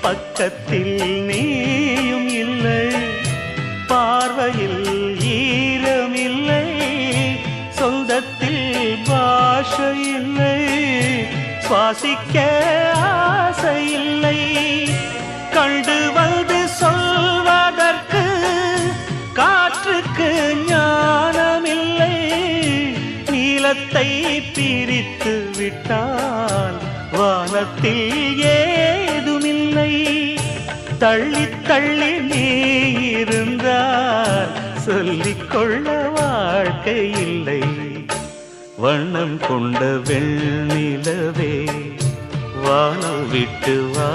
பக்கத்தில் நீயும் இல்லை, பார்வையில் ஈரம் இல்லை, சொந்தத்தில் பாஷை இல்லை, சுவாசிக்க ஆசை இல்லை. கண்டு வந்து சொல்வதற்கு காற்றுக்கு ஞானமில்லை. நீலத்தை பிரித்து விட்டால் வானத்தில் ஏதுமில்லை. தள்ளி தள்ளி நீ இருந்தால் சொல்லிக்கொள்ள வாழ்க்கை இல்லை. வண்ணம் கொண்ட வெண்ணிலவே வானம் விட்டு வா